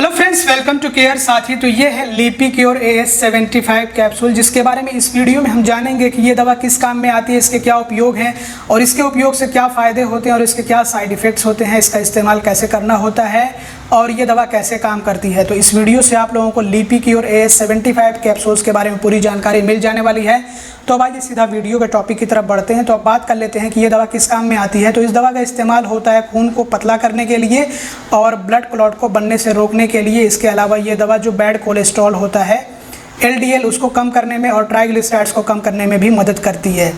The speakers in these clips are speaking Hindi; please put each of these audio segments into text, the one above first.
Hello friends, welcome to care Saathi. तो ये है लिपिक्योर AS75 कैप्सूल, जिसके बारे में इस वीडियो में हम जानेंगे कि ये दवा किस काम में आती है, इसके क्या उपयोग हैं और इसके उपयोग से क्या फ़ायदे होते हैं और इसके क्या साइड इफ़ेक्ट्स होते हैं, इसका इस्तेमाल कैसे करना होता है और ये दवा कैसे काम करती है। तो इस वीडियो से आप लोगों को लिपिक्योर AS75 कैप्सूल्स के बारे में पूरी जानकारी मिल जाने वाली है। तो अब आइए सीधा वीडियो के टॉपिक की तरफ बढ़ते हैं। तो अब बात कर लेते हैं कि ये दवा किस काम में आती है। तो इस दवा का इस्तेमाल होता है खून को पतला करने के लिए और ब्लड क्लॉट को बनने से रोकने के लिए। इसके अलावा ये दवा जो बैड कोलेस्ट्रॉल होता है LDL उसको कम करने में और ट्राइग्लिसराइड्स को कम करने में भी मदद करती है।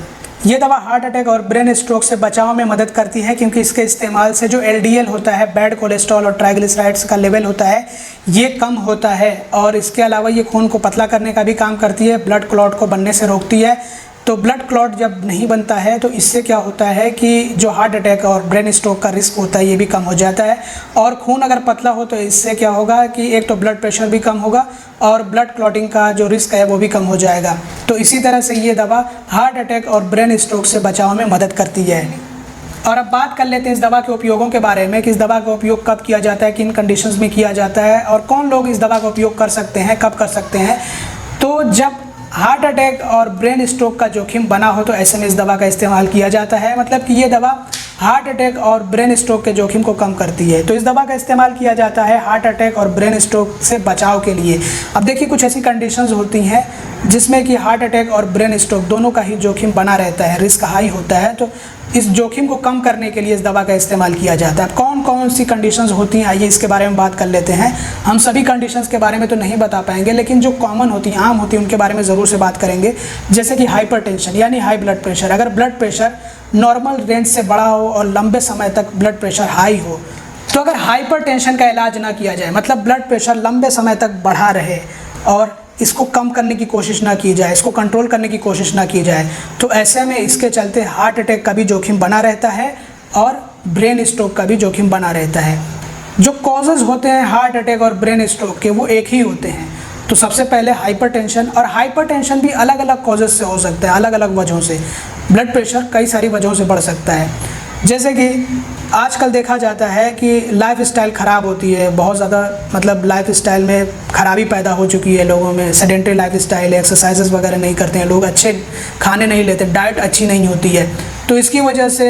ये दवा हार्ट अटैक और ब्रेन स्ट्रोक से बचाव में मदद करती है, क्योंकि इसके इस्तेमाल से जो LDL होता है, बैड कोलेस्ट्रॉल और ट्राइग्लिसराइड्स का लेवल होता है, ये कम होता है। और इसके अलावा ये खून को पतला करने का भी काम करती है, ब्लड क्लॉट को बनने से रोकती है। तो ब्लड क्लॉट जब नहीं बनता है तो इससे क्या होता है कि जो हार्ट अटैक और ब्रेन स्ट्रोक का रिस्क होता है ये भी कम हो जाता है। और खून अगर पतला हो तो इससे क्या होगा कि एक तो ब्लड प्रेशर भी कम होगा और ब्लड क्लॉटिंग का जो रिस्क है वो भी कम हो जाएगा। तो इसी तरह से ये दवा हार्ट अटैक और ब्रेन स्ट्रोक से बचाव में मदद करती है। और अब बात कर लेते हैं इस दवा के उपयोगों के बारे में कि इस दवा का उपयोग कब किया जाता है, किन कंडीशंस में किया जाता है और कौन लोग इस दवा का उपयोग कर सकते हैं, कब कर सकते हैं। तो जब हार्ट अटैक और ब्रेन स्ट्रोक का जोखिम बना हो तो ऐसे में इस दवा का इस्तेमाल किया जाता है। मतलब कि ये दवा हार्ट अटैक और ब्रेन स्ट्रोक के जोखिम को कम करती है। तो इस दवा का इस्तेमाल किया जाता है हार्ट अटैक और ब्रेन स्ट्रोक से बचाव के लिए। अब देखिए, कुछ ऐसी कंडीशंस होती हैं जिसमें कि हार्ट अटैक और ब्रेन स्ट्रोक दोनों का ही जोखिम बना रहता है, रिस्क हाई होता है। तो इस जोखिम को कम करने के लिए इस दवा का इस्तेमाल किया जाता है। कौन कौन सी कंडीशंस होती हैं, आइए इसके बारे में बात कर लेते हैं। हम सभी कंडीशंस के बारे में तो नहीं बता पाएंगे, लेकिन जो कॉमन होती हैं, आम होती हैं, उनके बारे में ज़रूर से बात करेंगे। जैसे कि हाइपरटेंशन यानी हाई ब्लड प्रेशर। अगर ब्लड प्रेशर नॉर्मल रेंज से बड़ा हो और लंबे समय तक ब्लड प्रेशर हाई हो, तो अगर हाइपरटेंशन का इलाज ना किया जाए, मतलब ब्लड प्रेशर लंबे समय तक बढ़ा रहे और इसको कम करने की कोशिश ना की जाए, इसको कंट्रोल करने की कोशिश ना की जाए, तो ऐसे में इसके चलते हार्ट अटैक का भी जोखिम बना रहता है और ब्रेन स्ट्रोक का भी जोखिम बना रहता है। जो कॉजेज़ होते हैं हार्ट अटैक और ब्रेन स्ट्रोक के वो एक ही होते हैं। तो सबसे पहले हाइपरटेंशन, और हाइपरटेंशन भी अलग अलग कॉजेज़ से हो सकता है, अलग अलग वजहों से। ब्लड प्रेशर कई सारी वजहों से बढ़ सकता है, जैसे कि आजकल देखा जाता है कि लाइफस्टाइल ख़राब होती है बहुत ज़्यादा, मतलब लाइफस्टाइल में ख़राबी पैदा हो चुकी है लोगों में। सेडेंटरी लाइफस्टाइल है, एक्सरसाइजेस वगैरह नहीं करते हैं लोग, अच्छे खाने नहीं लेते, डाइट अच्छी नहीं होती है। तो इसकी वजह से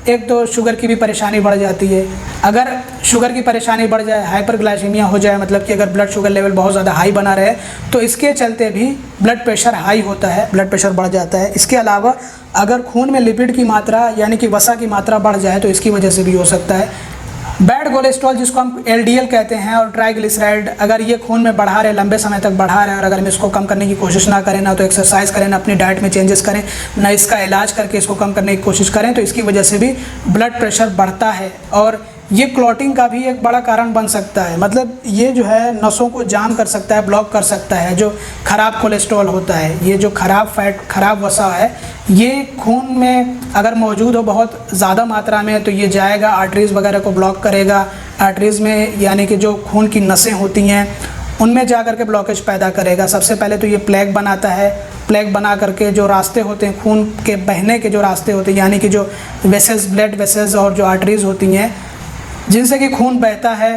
एक तो शुगर की भी परेशानी बढ़ जाती है। अगर शुगर की परेशानी बढ़ जाए, हाइपरग्लाइसीमिया हो जाए, मतलब कि अगर ब्लड शुगर लेवल बहुत ज़्यादा हाई बना रहे, तो इसके चलते भी ब्लड प्रेशर हाई होता है, ब्लड प्रेशर बढ़ जाता है। इसके अलावा अगर खून में लिपिड की मात्रा यानी कि वसा की मात्रा बढ़ जाए तो इसकी वजह से भी हो सकता है। बैड कोलेस्ट्रॉल जिसको हम LDL कहते हैं और ट्राइग्लिसराइड, अगर ये खून में बढ़ा रहे, लंबे समय तक बढ़ा रहे और अगर हम इसको कम करने की कोशिश ना करें, ना तो एक्सरसाइज करें, ना अपनी डाइट में चेंजेस करें, ना इसका इलाज करके इसको कम करने की कोशिश करें, तो इसकी वजह से भी ब्लड प्रेशर बढ़ता है और ये क्लॉटिंग का भी एक बड़ा कारण बन सकता है। मतलब ये जो है नसों को जाम कर सकता है, ब्लॉक कर सकता है। जो ख़राब कोलेस्ट्रॉल होता है, ये जो ख़राब फैट, ख़राब वसा है, ये खून में अगर मौजूद हो बहुत ज़्यादा मात्रा में तो ये जाएगा, आर्टरीज़ वगैरह को ब्लॉक करेगा। आर्टरीज़ में यानी कि जो खून की नसें होती हैं उनमें जा कर के ब्लॉकेज पैदा करेगा। सबसे पहले तो ये प्लेग बनाता है। प्लेग बना करके जो रास्ते होते हैं खून के बहने के, जो रास्ते होते हैं यानी कि जो वेसल्स, ब्लड वेसल्स और जो आर्टरीज़ होती हैं जिनसे कि खून बहता है,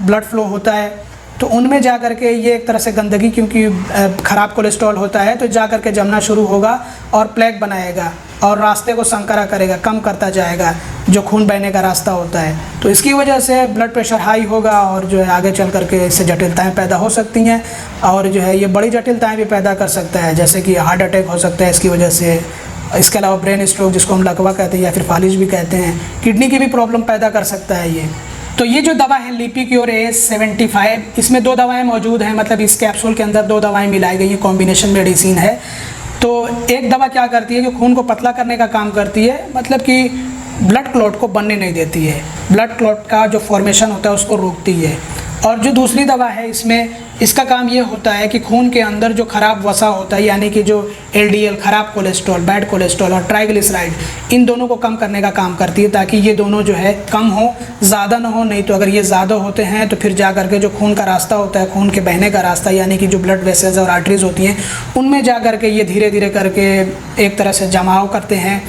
ब्लड फ्लो होता है, तो उनमें जा कर के ये एक तरह से गंदगी, क्योंकि ख़राब कोलेस्ट्रॉल होता है, तो जा कर के जमना शुरू होगा और प्लेग बनाएगा और रास्ते को संकरा करेगा, कम करता जाएगा जो खून बहने का रास्ता होता है। तो इसकी वजह से ब्लड प्रेशर हाई होगा और जो है आगे चल करके इससे जटिलताएं पैदा हो सकती हैं और जो है ये बड़ी जटिलताएं भी पैदा कर सकता है, जैसे कि हार्ट अटैक हो सकता है इसकी वजह से। इसके अलावा ब्रेन स्ट्रोक जिसको हम लकवा कहते हैं या फिर फालिज भी कहते हैं, किडनी की भी प्रॉब्लम पैदा कर सकता है ये। तो ये जो दवा है लिपिक्योर AS75, इसमें 2 दवाएं मौजूद हैं, मतलब इस कैप्सूल के अंदर 2 दवाएं मिलाई गई हैं, कॉम्बिनेशन मेडिसिन है। तो एक दवा क्या करती है कि खून को पतला करने का काम करती है, मतलब कि ब्लड क्लॉट को बनने नहीं देती है, ब्लड क्लॉट का जो फॉर्मेशन होता है उसको रोकती है। और जो दूसरी दवा है इसमें इसका काम ये होता है कि खून के अंदर जो ख़राब वसा होता है यानी कि जो LDL, ख़राब कोलेस्ट्रॉल, बैड कोलेस्ट्रॉल और ट्राइग्लिसराइड, इन दोनों को कम करने का काम करती है, ताकि ये दोनों जो है कम हो, ज़्यादा ना हो। नहीं तो अगर ये ज़्यादा होते हैं तो फिर जा करके जो खून का रास्ता होता है, खून के बहने का रास्ता यानी कि जो ब्लड वेसल्स और आर्टरीज होती हैं, उनमें जा करके ये धीरे धीरे करके एक तरह से जमाव करते हैं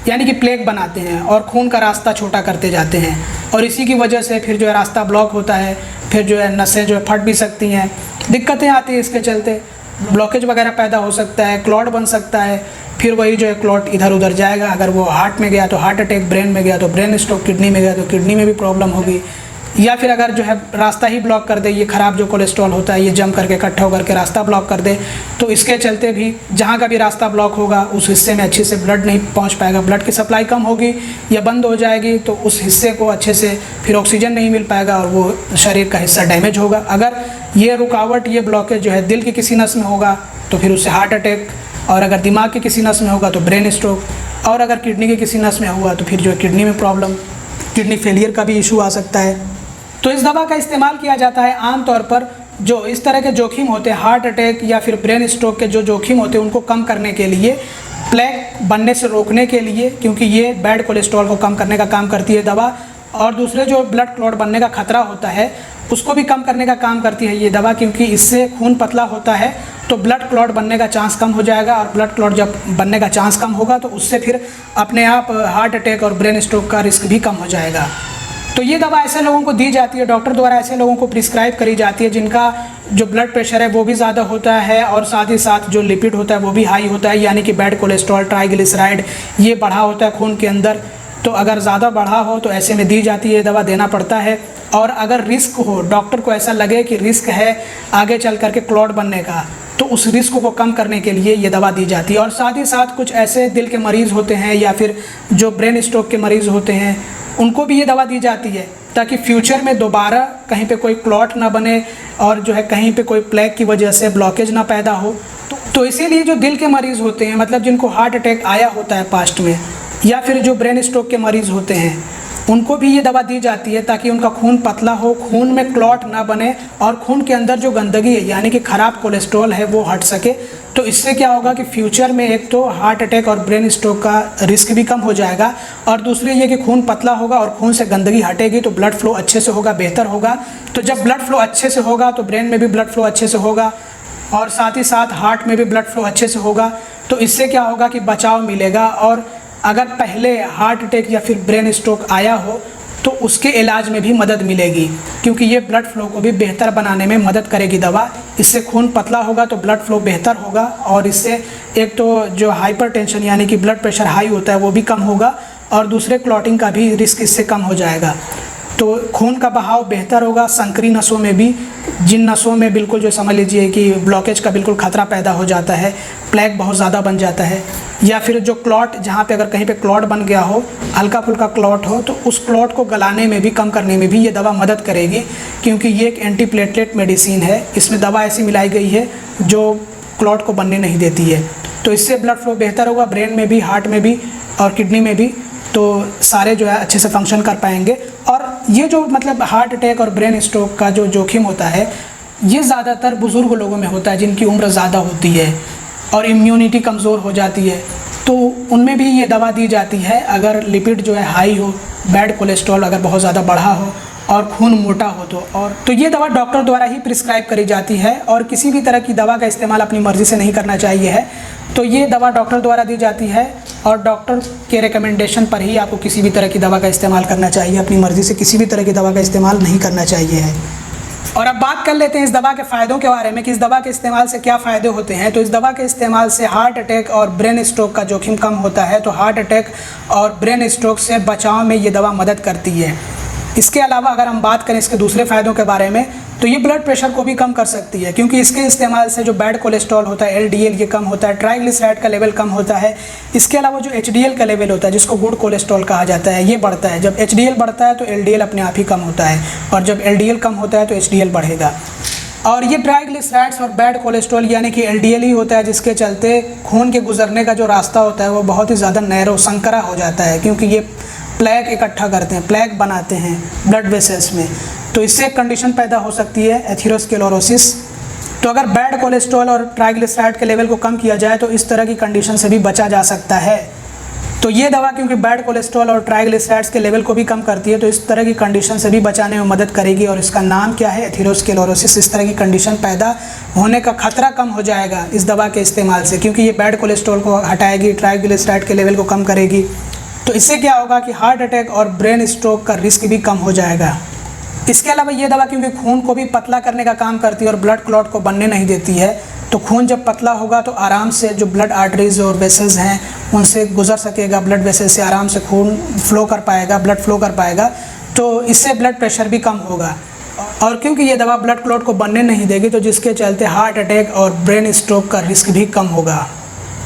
यानी कि प्लेग बनाते हैं और खून का रास्ता छोटा करते जाते हैं, और इसी की वजह से फिर जो है रास्ता ब्लॉक होता है, फिर जो है नसें जो है फट भी सकती हैं, दिक्कतें आती हैं। इसके चलते ब्लॉकेज वगैरह पैदा हो सकता है, क्लॉट बन सकता है, फिर वही जो है क्लॉट इधर उधर जाएगा। अगर वो हार्ट में गया तो हार्ट अटैक, ब्रेन में गया तो ब्रेन स्ट्रोक, किडनी में गया तो किडनी में भी प्रॉब्लम होगी, या फिर अगर जो है रास्ता ही ब्लॉक कर दे, ये ख़राब जो कोलेस्ट्रॉल होता है ये जम करके इकट्ठा होकर के रास्ता ब्लॉक कर दे, तो इसके चलते भी जहाँ का भी रास्ता ब्लॉक होगा उस हिस्से में अच्छे से ब्लड नहीं पहुँच पाएगा, ब्लड की सप्लाई कम होगी या बंद हो जाएगी, तो उस हिस्से को अच्छे से फिर ऑक्सीजन नहीं मिल पाएगा और वो शरीर का हिस्सा डैमेज होगा। अगर ये रुकावट, ये ब्लॉकेज जो है दिल की किसी नस में होगा तो फिर उससे हार्ट अटैक, और अगर दिमाग के किसी नस में होगा तो ब्रेन स्ट्रोक, और अगर किडनी के किसी नस में हुआ तो फिर जो है किडनी में प्रॉब्लम, किडनी फेलियर का भी इशू आ सकता है। तो इस दवा का इस्तेमाल किया जाता है आमतौर पर जो इस तरह के जोखिम होते हैं, हार्ट अटैक या फिर ब्रेन स्ट्रोक के जो जोखिम होते हैं उनको कम करने के लिए, प्लेग बनने से रोकने के लिए, क्योंकि ये बैड कोलेस्ट्रॉल को कम करने का काम करती है दवा, और दूसरे जो ब्लड क्लॉट बनने का खतरा होता है उसको भी कम करने का काम करती है ये दवा, क्योंकि इससे खून पतला होता है तो ब्लड क्लॉट बनने का चांस कम हो जाएगा, और ब्लड क्लॉट जब बनने का चांस कम होगा तो उससे फिर अपने आप हार्ट अटैक और ब्रेन स्ट्रोक का रिस्क भी कम हो जाएगा। तो ये दवा ऐसे लोगों को दी जाती है, डॉक्टर द्वारा ऐसे लोगों को प्रिस्क्राइब करी जाती है जिनका जो ब्लड प्रेशर है वो भी ज़्यादा होता है, और साथ ही साथ जो लिपिड होता है वो भी हाई होता है, यानी कि बैड कोलेस्ट्रॉल, ट्राइग्लिसराइड ये बढ़ा होता है खून के अंदर। तो अगर ज़्यादा बढ़ा हो तो ऐसे में दी जाती है, दवा देना पड़ता है। और अगर रिस्क हो, डॉक्टर को ऐसा लगे कि रिस्क है आगे चल करके क्लॉट बनने का, तो उस रिस्क को कम करने के लिए ये दवा दी जाती है। और साथ ही साथ कुछ ऐसे दिल के मरीज़ होते हैं या फिर जो ब्रेन स्ट्रोक के मरीज़ होते हैं उनको भी ये दवा दी जाती है, ताकि फ्यूचर में दोबारा कहीं पे कोई क्लॉट ना बने और जो है कहीं पे कोई प्लेग की वजह से ब्लॉकेज ना पैदा हो। तो इसीलिए जो दिल के मरीज़ होते हैं, मतलब जिनको हार्ट अटैक आया होता है पास्ट में, या फिर जो ब्रेन स्ट्रोक के मरीज़ होते हैं उनको भी ये दवा दी जाती है, ताकि उनका खून पतला हो, खून में क्लॉट ना बने और खून के अंदर जो गंदगी है यानी कि ख़राब कोलेस्ट्रॉल है वो हट सके। तो इससे क्या होगा कि फ्यूचर में एक तो हार्ट अटैक और ब्रेन स्ट्रोक का रिस्क भी कम हो जाएगा, और दूसरी ये कि खून पतला होगा और खून से गंदगी हटेगी तो ब्लड फ्लो अच्छे से होगा, बेहतर होगा। तो जब ब्लड फ्लो अच्छे से होगा तो ब्रेन में भी ब्लड फ्लो अच्छे से होगा, और साथ ही साथ हार्ट में भी ब्लड फ्लो अच्छे से होगा। तो इससे क्या होगा कि बचाव मिलेगा, और अगर पहले हार्ट अटैक या फिर ब्रेन स्ट्रोक आया हो तो उसके इलाज में भी मदद मिलेगी, क्योंकि ये ब्लड फ्लो को भी बेहतर बनाने में मदद करेगी दवा। इससे खून पतला होगा तो ब्लड फ्लो बेहतर होगा, और इससे एक तो जो हाइपरटेंशन यानी कि ब्लड प्रेशर हाई होता है वो भी कम होगा, और दूसरे क्लॉटिंग का भी रिस्क इससे कम हो जाएगा। तो खून का बहाव बेहतर होगा संकरी नसों में भी, जिन नसों में बिल्कुल जो समझ लीजिए कि ब्लॉकेज का बिल्कुल खतरा पैदा हो जाता है, प्लेग बहुत ज़्यादा बन जाता है, या फिर जो क्लॉट जहाँ पे अगर कहीं पे क्लॉट बन गया हो, हल्का फुल्का क्लॉट हो, तो उस क्लॉट को गलाने में भी, कम करने में भी ये दवा मदद करेगी, क्योंकि ये एक एंटीप्लेटलेट मेडिसिन है। इसमें दवा ऐसी मिलाई गई है जो क्लॉट को बनने नहीं देती है। तो इससे ब्लड फ्लो बेहतर होगा, ब्रेन में भी, हार्ट में भी और किडनी में भी, तो सारे जो है अच्छे से फंक्शन कर पाएंगे। और ये जो मतलब हार्ट अटैक और ब्रेन स्ट्रोक का जो जोखिम होता है ये ज़्यादातर बुज़ुर्ग लोगों में होता है, जिनकी उम्र ज़्यादा होती है और इम्यूनिटी कमज़ोर हो जाती है, तो उनमें भी ये दवा दी जाती है। अगर लिपिड जो है हाई हो, बैड कोलेस्ट्रॉल अगर बहुत ज़्यादा बढ़ा हो और खून मोटा हो तो ये दवा डॉक्टर द्वारा ही प्रिस्क्राइब करी जाती है, और किसी भी तरह की दवा का इस्तेमाल अपनी मर्ज़ी से नहीं करना चाहिए है। तो ये दवा डॉक्टर द्वारा दी जाती है, और डॉक्टर के रिकमेंडेशन पर ही आपको किसी भी तरह की दवा का इस्तेमाल करना चाहिए, अपनी मर्ज़ी से किसी भी तरह की दवा का इस्तेमाल नहीं करना चाहिए है। और अब बात कर लेते हैं इस दवा के फ़ायदों के बारे में कि इस दवा के इस्तेमाल से क्या फ़ायदे होते हैं। तो इस दवा के इस्तेमाल से हार्ट अटैक और ब्रेन स्ट्रोक का जोखिम कम होता है। तो हार्ट अटैक और ब्रेन स्ट्रोक से बचाव में ये दवा मदद करती है। इसके अलावा अगर हम बात करें इसके दूसरे फ़ायदों के बारे में, तो ये ब्लड प्रेशर को भी कम कर सकती है, क्योंकि इसके इस्तेमाल से जो बैड कोलेस्ट्रॉल होता है, LDL, ये कम होता है, ट्राइग्लिसराइड का लेवल कम होता है। इसके अलावा जो HDL का लेवल होता है, जिसको गुड कोलेस्ट्रॉल कहा जाता है, ये बढ़ता है। जब HDL बढ़ता है तो LDL अपने आप ही कम होता है, और जब LDL कम होता है तो HDL बढ़ेगा। और ये ट्राइग्लिसराइड्स और बैड कोलेस्ट्रॉल यानी कि LDL ही होता है, जिसके चलते खून के गुजरने का जो रास्ता होता है वो बहुत ही ज़्यादा नैरो, संकरा हो जाता है, क्योंकि ये प्लेग इकट्ठा करते हैं, प्लेग बनाते हैं ब्लड वेसल्स में। तो इससे एक कंडीशन पैदा हो सकती है एथेरोस्क्लेरोसिस। तो अगर बैड कोलेस्ट्रॉल और ट्राइग्लिसराइड के लेवल को कम किया जाए तो इस तरह की कंडीशन से भी बचा जा सकता है। तो ये दवा क्योंकि बैड कोलेस्ट्रॉल और ट्राइग्लिसराइड्स के लेवल को भी कम करती है, तो इस तरह की कंडीशन से भी बचाने में मदद करेगी, और इसका नाम क्या है, एथेरोस्क्लेरोसिस। इस तरह की कंडीशन पैदा होने का खतरा कम हो जाएगा इस दवा के इस्तेमाल से, क्योंकि ये बैड कोलेस्ट्रॉल को हटाएगी, ट्राइग्लिसराइड के लेवल को कम करेगी तो इससे क्या होगा कि हार्ट अटैक और ब्रेन स्ट्रोक का रिस्क भी कम हो जाएगा। इसके अलावा ये दवा क्योंकि खून को भी पतला करने का काम करती है और ब्लड क्लॉट को बनने नहीं देती है, तो खून जब पतला होगा तो आराम से जो ब्लड आर्टरीज और वेसल्स हैं उनसे गुजर सकेगा, ब्लड वेसल से आराम से खून फ्लो कर पाएगा, ब्लड फ्लो कर पाएगा, तो इससे ब्लड प्रेशर भी कम होगा। और क्योंकि ये दवा ब्लड क्लॉट को बनने नहीं देगी, तो जिसके चलते हार्ट अटैक और ब्रेन स्ट्रोक का रिस्क भी कम होगा,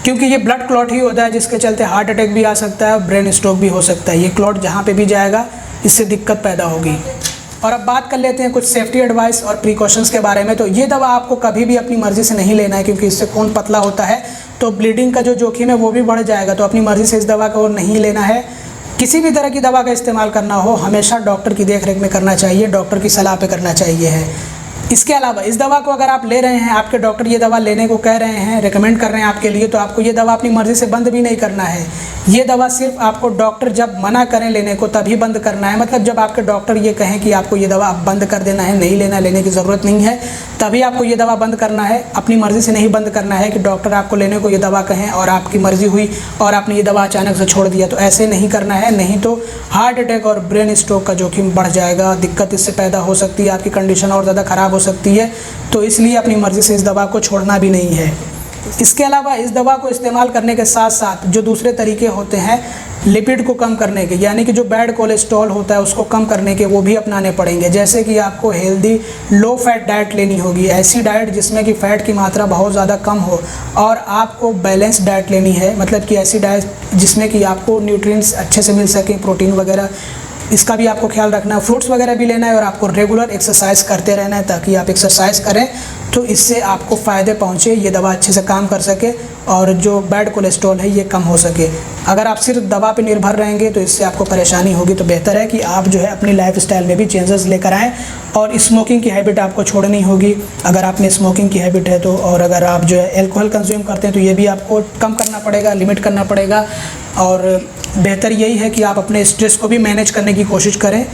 क्योंकि ये ब्लड क्लॉट ही होता है जिसके चलते हार्ट अटैक भी आ सकता है और ब्रेन स्ट्रोक भी हो सकता है। ये क्लॉट जहाँ पे भी जाएगा इससे दिक्कत पैदा होगी। और अब बात कर लेते हैं कुछ सेफ्टी एडवाइस और प्रिकॉशंस के बारे में। तो ये दवा आपको कभी भी अपनी मर्ज़ी से नहीं लेना है, क्योंकि इससे खून पतला होता है तो ब्लीडिंग का जो जोखिम है वो भी बढ़ जाएगा। तो अपनी मर्ज़ी से इस दवा को नहीं लेना है। किसी भी तरह की दवा का इस्तेमाल करना हो हमेशा डॉक्टर की देखरेख में करना चाहिए, डॉक्टर की सलाह पे करना चाहिए है। इसके अलावा इस दवा को अगर आप ले रहे हैं, आपके डॉक्टर ये दवा लेने को कह रहे हैं, रेकमेंड कर रहे हैं आपके लिए, तो आपको ये दवा अपनी मर्ज़ी से बंद भी नहीं करना है। ये दवा सिर्फ आपको डॉक्टर जब मना करें लेने को तभी बंद करना है। मतलब जब आपके डॉक्टर ये कहें कि आपको ये दवा अब बंद कर देना है, नहीं लेना, लेने की ज़रूरत नहीं है, तभी आपको ये दवा बंद करना है। अपनी मर्ज़ी से नहीं बंद करना है कि डॉक्टर आपको लेने को ये दवा कहें और आपकी मर्ज़ी हुई और आपने ये दवा अचानक से छोड़ दिया, तो ऐसे नहीं करना है। नहीं तो हार्ट अटैक और ब्रेन स्ट्रोक का जोखिम बढ़ जाएगा, दिक्कत इससे पैदा हो सकती है, आपकी कंडीशन और ज़्यादा ख़राब हो सकती है। तो इसलिए अपनी मर्ज़ी से इस दवा को छोड़ना भी नहीं है। इसके अलावा इस दवा को इस्तेमाल करने के साथ साथ जो दूसरे तरीके होते हैं लिपिड को कम करने के, यानी कि जो बैड कोलेस्ट्रॉल होता है उसको कम करने के, वो भी अपनाने पड़ेंगे। जैसे कि आपको हेल्दी लो फैट डाइट लेनी होगी, ऐसी डाइट जिसमें कि फ़ैट की मात्रा बहुत ज़्यादा कम हो, और आपको बैलेंस डाइट लेनी है, मतलब कि ऐसी डाइट जिसमें कि आपको न्यूट्रिएंट्स अच्छे से मिल सकें, प्रोटीन वगैरह, इसका भी आपको ख्याल रखना है। फ्रूट्स वगैरह भी लेना है और आपको रेगुलर एक्सरसाइज करते रहना है, ताकि आप एक्सरसाइज करें तो इससे आपको फ़ायदे पहुँचे, ये दवा अच्छे से काम कर सके और जो बैड कोलेस्ट्रॉल है ये कम हो सके। अगर आप सिर्फ दवा पे निर्भर रहेंगे तो इससे आपको परेशानी होगी। तो बेहतर है कि आप जो है अपनी लाइफस्टाइल में भी चेंजेस लेकर आएँ। और स्मोकिंग की हैबिट आपको छोड़नी होगी, अगर आप में स्मोकिंग की हैबिट है तो। और अगर आप जो है अल्कोहल कंज्यूम करते हैं तो ये भी आपको कम करना पड़ेगा, लिमिट करना पड़ेगा। और बेहतर यही है कि आप अपने स्ट्रेस को भी मैनेज करने की कोशिश करें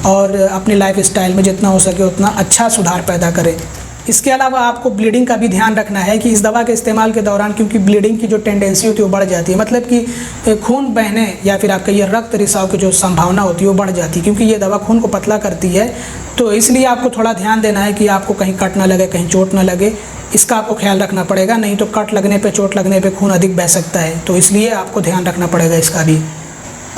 और अपनी लाइफस्टाइल में जितना हो सके उतना अच्छा सुधार पैदा करें। इसके अलावा आपको ब्लीडिंग का भी ध्यान रखना है कि इस दवा के इस्तेमाल के दौरान, क्योंकि ब्लीडिंग की जो टेंडेंसी होती है वो बढ़ जाती है, मतलब कि खून बहने या फिर आपका ये रक्त रिसाव की जो संभावना होती है वो बढ़ जाती है, क्योंकि ये दवा खून को पतला करती है। तो इसलिए आपको थोड़ा ध्यान देना है कि आपको कहीं कट ना लगे, कहीं चोट ना लगे, इसका आपको ख्याल रखना पड़ेगा। नहीं तो कट लगने पे, चोट लगने पे खून अधिक बह सकता है, तो इसलिए आपको ध्यान रखना पड़ेगा इसका भी।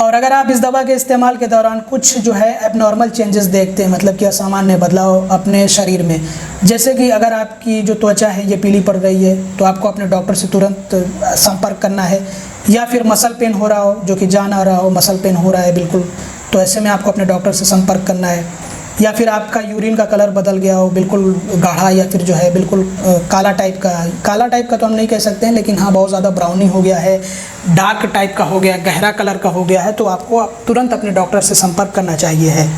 और अगर आप इस दवा के इस्तेमाल के दौरान कुछ जो है एबनॉर्मल चेंजेस देखते हैं, मतलब कि असामान्य बदलाव अपने शरीर में, जैसे कि अगर आपकी जो त्वचा है ये पीली पड़ रही है तो आपको अपने डॉक्टर से तुरंत संपर्क करना है। या फिर मसल पेन हो रहा हो, जो कि जा ना रहा हो, मसल पेन हो रहा है बिल्कुल, तो ऐसे में आपको अपने डॉक्टर से संपर्क करना है। या फिर आपका यूरिन का कलर बदल गया हो, बिल्कुल गाढ़ा या फिर जो है बिल्कुल काला टाइप का तो हम नहीं कह सकते हैं, लेकिन हाँ बहुत ज़्यादा ब्राउनी हो गया है, डार्क टाइप का हो गया, गहरा कलर का हो गया है, तो आपको तुरंत अपने डॉक्टर से संपर्क करना चाहिए है।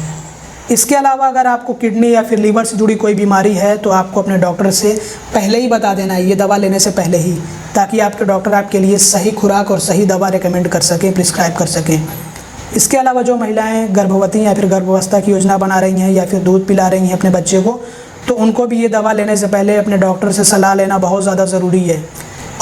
इसके अलावा अगर आपको किडनी या फिर लीवर से जुड़ी कोई बीमारी है तो आपको अपने डॉक्टर से पहले ही बता देना है, ये दवा लेने से पहले ही, ताकि आपके डॉक्टर आपके लिए सही खुराक और सही दवा रिकमेंड कर सकें, प्रिस्क्राइब कर सकें। इसके अलावा जो महिलाएं गर्भवती या फिर गर्भावस्था की योजना बना रही हैं या फिर दूध पिला रही हैं अपने बच्चे को, तो उनको भी ये दवा लेने से पहले अपने डॉक्टर से सलाह लेना बहुत ज़्यादा ज़रूरी है।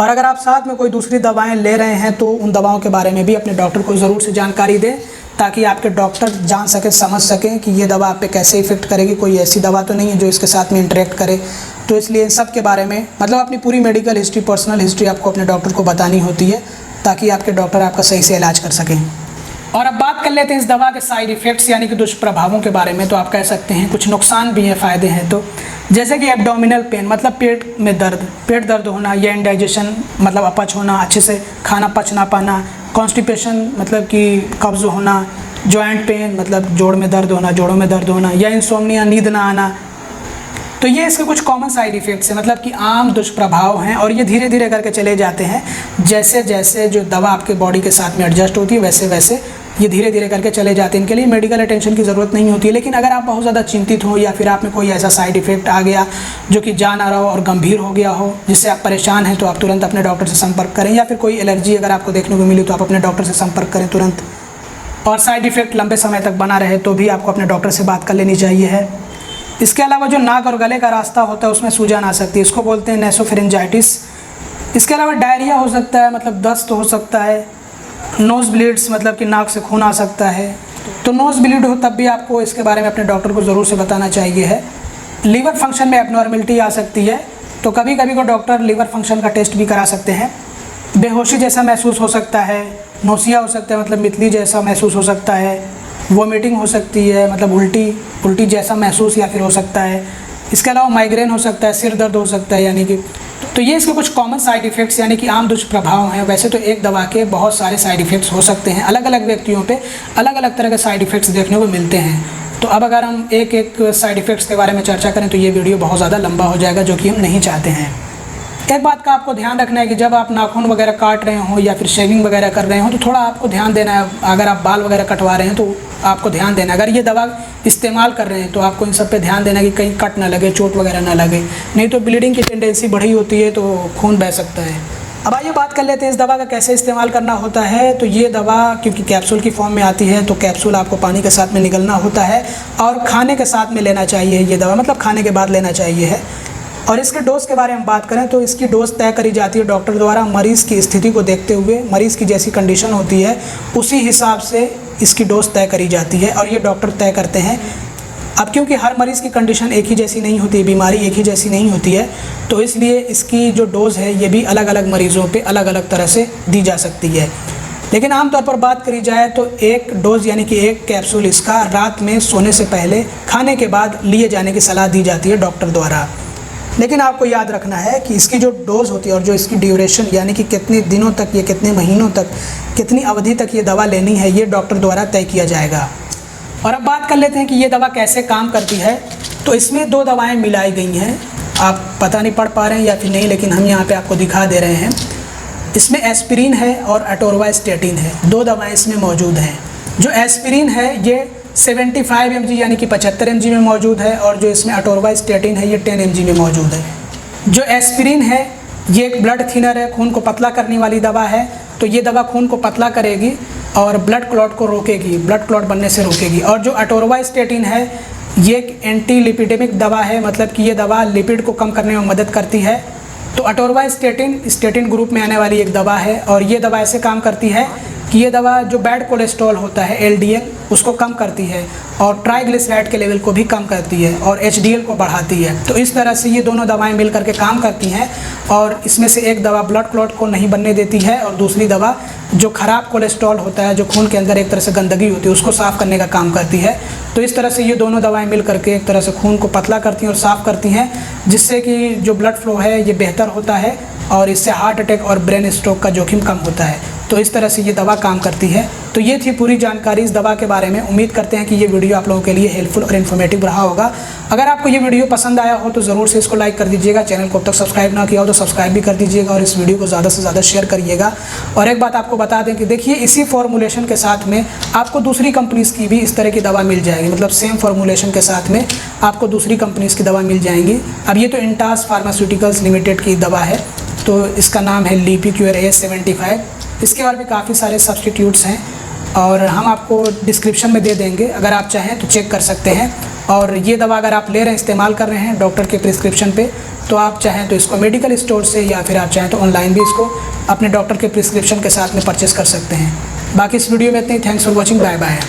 और अगर आप साथ में कोई दूसरी दवाएं ले रहे हैं तो उन दवाओं के बारे में भी अपने डॉक्टर को ज़रूर से जानकारी दें, ताकि आपके डॉक्टर जान सके, समझ सकें कि ये दवा आप पे कैसे इफ़ेक्ट करेगी। कोई ऐसी दवा तो नहीं है जो इसके साथ में इंटरेक्ट करे। तो इसलिए इन सब के बारे में, मतलब अपनी पूरी मेडिकल हिस्ट्री, पर्सनल हिस्ट्री आपको अपने डॉक्टर को बतानी होती है, ताकि आपके डॉक्टर आपका सही से इलाज कर सकें। और अब बात कर लेते हैं इस दवा के साइड इफ़ेक्ट्स यानी कि दुष्प्रभावों के बारे में। तो आप कह सकते हैं कुछ नुकसान भी हैं, फ़ायदे हैं। तो जैसे कि एब्डोमिनल पेन, मतलब पेट में दर्द, पेट दर्द होना, या इंडाइजेशन मतलब अपच होना, अच्छे से खाना पच ना पाना, कॉन्स्टिपेशन मतलब कि कब्ज़ होना, जॉइंट पेन मतलब जोड़ में दर्द होना, जोड़ों में दर्द होना, या इंसोम्निया, नींद ना आना। तो ये इसके कुछ कॉमन साइड इफ़ेक्ट्स हैं, मतलब कि आम दुष्प्रभाव हैं, और ये धीरे धीरे करके चले जाते हैं। जैसे जैसे जो दवा आपके बॉडी के साथ में एडजस्ट होती है वैसे वैसे ये धीरे धीरे करके चले जाते हैं। इनके लिए मेडिकल अटेंशन की ज़रूरत नहीं होती है। लेकिन अगर आप बहुत ज़्यादा चिंतित हो या फिर आप में कोई ऐसा साइड इफ़ेक्ट आ गया जो कि जा ना रहा हो और गंभीर हो गया हो, जिससे आप परेशान हैं, तो आप तुरंत अपने डॉक्टर से संपर्क करें। या फिर कोई एलर्जी अगर आपको देखने को मिली तो आप अपने डॉक्टर से संपर्क करें तुरंत। और साइड इफ़ेक्ट लंबे समय तक बना रहे तो भी आपको अपने डॉक्टर से बात कर लेनी चाहिए है। इसके अलावा जो नाक और गले का रास्ता होता है उसमें सूजन आ सकती है, इसको बोलते हैं नेसोफेरिंजाइटिस। इसके अलावा डायरिया हो सकता है, मतलब दस्त हो सकता है, नोज़ ब्लीड्स मतलब कि नाक से खून आ सकता है, तो नोज़ ब्लीड हो तब भी आपको इसके बारे में अपने डॉक्टर को ज़रूर से बताना चाहिए है। लीवर फंक्शन में एबनॉर्मलिटी आ सकती है, तो कभी कभी को डॉक्टर लीवर फंक्शन का टेस्ट भी करा सकते हैं। बेहोशी जैसा महसूस हो सकता है, नोसिया हो सकता है मतलब मितली जैसा महसूस हो सकता है, वोमिटिंग हो सकती है मतलब उल्टी जैसा महसूस या फिर हो सकता है। इसके अलावा माइग्रेन हो सकता है, सिर दर्द हो सकता है, यानी कि तो ये इसके कुछ कॉमन साइड इफ़ेक्ट्स यानी कि आम दुष्प्रभाव हैं। वैसे तो एक दवा के बहुत सारे साइड इफ़ेक्ट्स हो सकते हैं, अलग अलग व्यक्तियों पे अलग अलग तरह के साइड इफ़ेक्ट्स देखने को मिलते हैं। तो अब अगर हम एक एक साइड इफ़ेक्ट्स के बारे में चर्चा करें तो ये वीडियो बहुत ज़्यादा लंबा हो जाएगा, जो कि हम नहीं चाहते हैं। एक बात का आपको ध्यान रखना है कि जब आप नाखून वगैरह काट रहे हो या फिर शेविंग वगैरह कर रहे हो तो थोड़ा आपको ध्यान देना है। अगर आप बाल वगैरह कटवा रहे हैं तो आपको ध्यान देना है। अगर ये दवा इस्तेमाल कर रहे हैं तो आपको इन सब पे ध्यान देना है कि कहीं कट ना लगे, चोट वगैरह ना लगे, नहीं तो ब्लीडिंग की टेंडेंसी बढ़ी होती है तो खून बह सकता है। अब आइए बात कर लेते हैं इस दवा का कैसे इस्तेमाल करना होता है। तो ये दवा क्योंकि कैप्सूल की फॉर्म में आती है तो कैप्सूल आपको पानी के साथ में निगलना होता है और खाने के साथ में लेना चाहिए। ये दवा मतलब खाने के बाद लेना चाहिए है। और इसके डोज के बारे में बात करें तो इसकी डोज तय करी जाती है डॉक्टर द्वारा मरीज़ की स्थिति को देखते हुए। मरीज़ की जैसी कंडीशन होती है उसी हिसाब से इसकी डोज तय करी जाती है और ये डॉक्टर तय करते हैं। अब क्योंकि हर मरीज़ की कंडीशन एक ही जैसी नहीं होती है, बीमारी एक ही जैसी नहीं होती है, तो इसलिए इसकी जो डोज़ है ये भी अलग अलग मरीज़ों पे अलग अलग तरह से दी जा सकती है। लेकिन आमतौर पर बात करी जाए तो एक डोज़ यानी कि एक कैप्सूल इसका रात में सोने से पहले खाने के बाद लिए जाने की सलाह दी जाती है डॉक्टर द्वारा। लेकिन आपको याद रखना है कि इसकी जो डोज़ होती है और जो इसकी ड्यूरेशन यानी कि कितने दिनों तक या कितने महीनों तक, कितनी अवधि तक ये दवा लेनी है, ये डॉक्टर द्वारा तय किया जाएगा। और अब बात कर लेते हैं कि ये दवा कैसे काम करती है। तो इसमें दो दवाएं मिलाई गई हैं, आप पता नहीं पढ़ पा रहे हैं या फिर नहीं, लेकिन हम यहाँ पे आपको दिखा दे रहे हैं। इसमें एस्पिरिन है और एटोरवास्टेटिन है, दो दवाएँ इसमें मौजूद हैं। जो एस्पिरिन है ये 75 mg यानी कि 75 mg में मौजूद है और जो इसमें एटोरवास्टेटिन है ये 10 mg में मौजूद है। जो एस्पिरिन है ये एक ब्लड थिनर है, खून को पतला करने वाली दवा है। तो ये दवा खून को पतला करेगी और ब्लड क्लॉट को रोकेगी, ब्लड क्लॉट बनने से रोकेगी। और जो एटोरवास्टेटिन है ये एक एंटी लिपिडेमिक दवा है, मतलब कि ये दवा लिपिड को कम करने में मदद करती है। तो एटोरवास्टेटिन स्टेटिन ग्रुप में आने वाली एक दवा है और ये दवा ऐसे काम करती है कि ये दवा जो बैड कोलेस्ट्रॉल होता है LDL उसको कम करती है और ट्राइग्लिसराइड के लेवल को भी कम करती है और HDL को बढ़ाती है। तो इस तरह से ये दोनों दवाएं मिल करके काम करती हैं और इसमें से एक दवा ब्लड क्लॉट को नहीं बनने देती है और दूसरी दवा जो ख़राब कोलेस्ट्रॉल होता है, जो खून के अंदर एक तरह से गंदगी होती है, उसको साफ़ करने का काम करती है। तो इस तरह से ये दोनों दवाएं मिल करके एक तरह से खून को पतला करती हैं और साफ़ करती हैं, जिससे कि जो ब्लड फ्लो है ये बेहतर होता है और इससे हार्ट अटैक और ब्रेन स्ट्रोक का जोखिम कम होता है। तो इस तरह से ये दवा काम करती है। तो ये थी पूरी जानकारी इस दवा के बारे में। उम्मीद करते हैं कि ये वीडियो आप लोगों के लिए हेल्पफुल और इन्फॉर्मेटिव रहा होगा। अगर आपको ये वीडियो पसंद आया हो तो ज़रूर से इसको लाइक कर दीजिएगा। चैनल को अब तक सब्सक्राइब ना किया हो तो सब्सक्राइब भी कर दीजिएगा और इस वीडियो को ज़्यादा से ज़्यादा शेयर करिएगा। और एक बात आपको बता दें कि देखिए इसी फॉर्मूलेशन के साथ में आपको दूसरी कंपनीज़ की भी इस तरह की दवा मिल जाएगी, मतलब सेम फॉर्मूलेशन के साथ में आपको दूसरी कंपनीज़ की दवा मिल जाएंगी। अब ये तो इंटास फार्मास्यूटिकल्स लिमिटेड की दवा है, तो इसका नाम है लिपिक्योर AS75। इसके और भी काफ़ी सारे सब्सटीट्यूट्स हैं और हम आपको डिस्क्रिप्शन में दे देंगे, अगर आप चाहें तो चेक कर सकते हैं। और ये दवा अगर आप ले रहे हैं, इस्तेमाल कर रहे हैं डॉक्टर के प्रिस्क्रिप्शन पे, तो आप चाहें तो इसको मेडिकल स्टोर से या फिर आप चाहें तो ऑनलाइन भी इसको अपने डॉक्टर के प्रिस्क्रिप्शन के साथ में परचेस कर सकते हैं। बाकी इस वीडियो में इतना ही। Thanks for watching, bye bye.